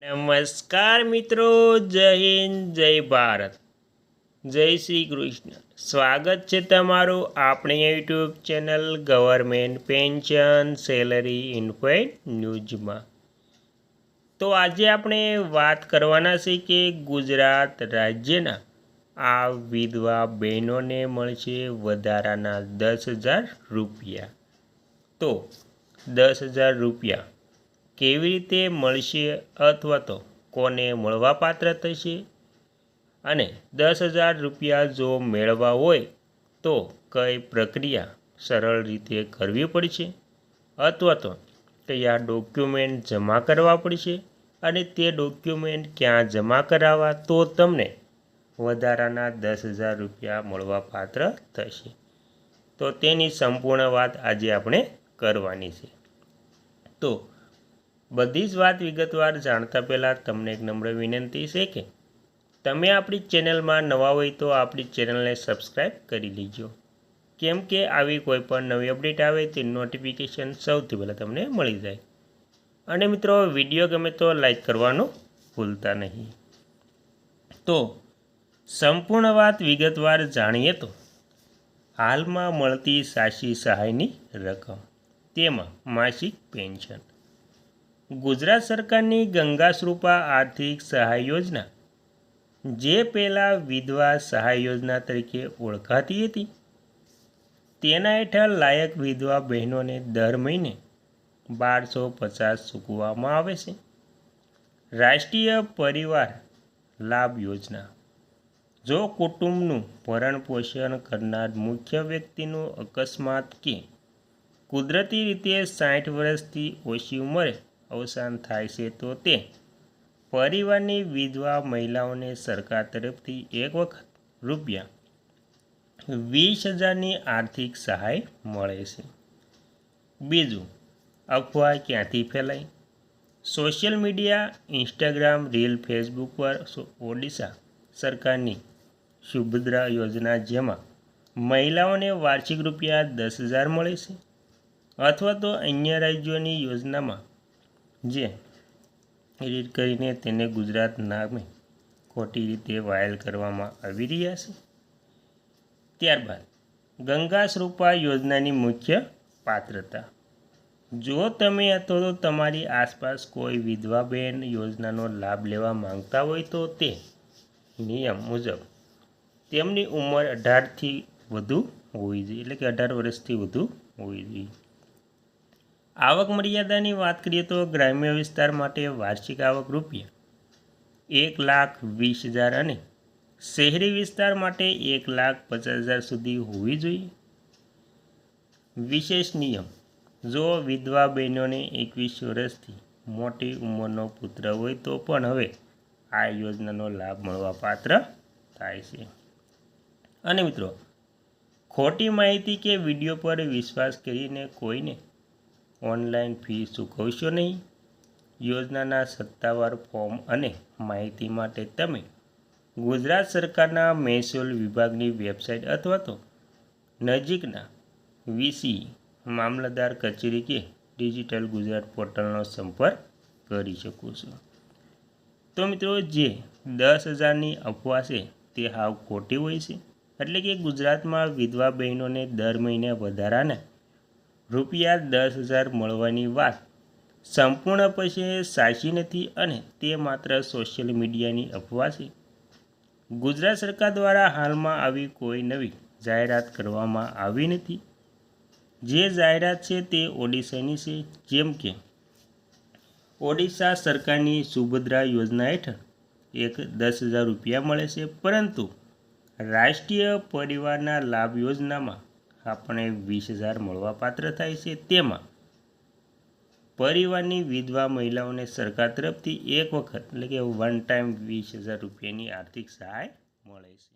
નમસ્કાર મિત્રો, જય હિન્દ, જય ભારત, જય શ્રી કૃષ્ણ. સ્વાગત છે તમારું આપણી YouTube channel government pension salary ઇન્ફોઇડ ન્યૂઝમાં. તો આજે આપણે વાત કરવાના છે કે ગુજરાત રાજ્યના આ વિધવા બહેનોને મળશે વધારાના 10,000 રૂપિયા. તો 10,000 રૂપિયા કેવી રીતે મળશે અથવા તો કોને મળવાપાત્ર થશે, અને 10,000 રૂપિયા જો મેળવવા હોય તો કઈ પ્રક્રિયા સરળ રીતે કરવી પડશે અથવા તો કયા ડોક્યુમેન્ટ જમા કરવા પડશે અને તે ડોક્યુમેન્ટ ક્યાં જમા કરાવવા તો તમને વધારાના 10,000 રૂપિયા મળવાપાત્ર થશે. તો તેની સંપૂર્ણ વાત આજે આપણે કરવાની છે. તો બધી જ વાત વિગતવાર જાણતા પહેલાં તમને એક નમ્ર વિનંતી છે કે તમે આપણી ચેનલમાં નવા હોય તો આપણી ચેનલને સબસ્ક્રાઈબ કરી લેજો, કેમ કે આવી કોઈ પણ નવી અપડેટ આવે તે નોટિફિકેશન સૌથી પહેલાં તમને મળી જાય. અને મિત્રો, વિડીયો ગમે તો લાઈક કરવાનું ભૂલતા નહીં. તો સંપૂર્ણ વાત વિગતવાર જાણીએ તો હાલમાં મળતી સાચી સહાયની રકમ, તેમાં માસિક પેન્શન, ગુજરાત સરકારની ગંગાશ્રુપા આર્થિક સહાય યોજના, જે પહેલાં વિધવા સહાય યોજના તરીકે ઓળખાતી હતી, તેના હેઠળ લાયક વિધવા બહેનોને દર મહિને 1,250 ચૂકવવામાં આવે છે. રાષ્ટ્રીય પરિવાર લાભ યોજના, જો કુટુંબનું ભરણ પોષણ કરનાર મુખ્ય વ્યક્તિનું અકસ્માત કે કુદરતી રીતે 60 વર્ષથી ઓછી ઉંમરે અવસાન થાય છે તો તે પરિવારની વિધવા મહિલાઓને સરકાર તરફથી એક વખત રૂપિયા 20,000ની આર્થિક સહાય મળે છે. બીજું, અફવા ક્યાંથી ફેલાઈ? Social media, Instagram reel, Facebook પર ઓડિશા સરકારની સુભદ્રા યોજના, જેમાં મહિલાઓને વાર્ષિક રૂપિયા 10,000 મળે છે, અથવા તો અન્ય રાજ્યોની યોજનામાં જે એડિટ કરીને તેને ગુજરાત નામે ખોટી રીતે વાયરલ કરવામાં આવી રહ્યા છે. ત્યારબાદ ગંગાશ્રુપા યોજનાની મુખ્ય પાત્રતા, જો તમે અથવા તો તમારી આસપાસ કોઈ વિધવા બહેન યોજનાનો લાભ લેવા માંગતા હોય તો તે નિયમ મુજબ તેમની ઉંમર 18થી વધુ હોવી જોઈએ, એટલે કે 18 વર્ષથી વધુ હોવી જોઈએ. આવક મર્યાદાની વાત કરીએ તો ગ્રામ્ય વિસ્તાર માટે વાર્ષિક આવક રૂપિયા 1,20,000 અને શહેરી વિસ્તાર માટે 1,50,000 સુધી હોવી જોઈએ. વિશેષ નિયમ, જો વિધવા બહેનોને 21 વર્ષથી મોટી ઉંમરનો પુત્ર હોય તો પણ હવે આ યોજનાનો લાભ મળવાપાત્ર થાય છે. અને મિત્રો, ખોટી માહિતી કે વિડીયો પર વિશ્વાસ કરીને કોઈને ઓનલાઈન ફી ચૂકવશો નહીં. યોજનાના સત્તાવાર ફોર્મ અને માહિતી માટે તમે ગુજરાત સરકારના મહેસૂલ વિભાગની વેબસાઇટ અથવા તો નજીકના વીસી મામલતદાર કચેરી કે ડિજિટલ ગુજરાત પોર્ટલનો સંપર્ક કરી શકો છો. તો મિત્રો, જે 10,000ની અફવા છે તે હાવ ખોટી હોય છે. એટલે કે ગુજરાતમાં વિધવા બહેનોને દર મહિને વધારાના રૂપિયા 10,000 મળવાની વાત સંપૂર્ણપણે સાચી નથી અને તે માત્ર સોશિયલ મીડિયાની અફવા છે. ગુજરાત સરકાર દ્વારા હાલમાં આવી કોઈ નવી જાહેરાત કરવામાં આવી નથી. જે જાહેરાત છે તે ઓડિશાની છે, જેમ કે ઓડિશા સરકારની સુભદ્રા યોજના હેઠળ 10,000 રૂપિયા મળે છે, પરંતુ રાષ્ટ્રીય પરિવારના લાભ યોજનામાં આપણે 20,000 મળવાપાત્ર થાય છે. તેમાં પરિવારની વિધવા મહિલાઓને સરકાર તરફથી એક વખત, એટલે કે વન ટાઈમ 20,000 રૂપિયાની આર્થિક સહાય મળે છે.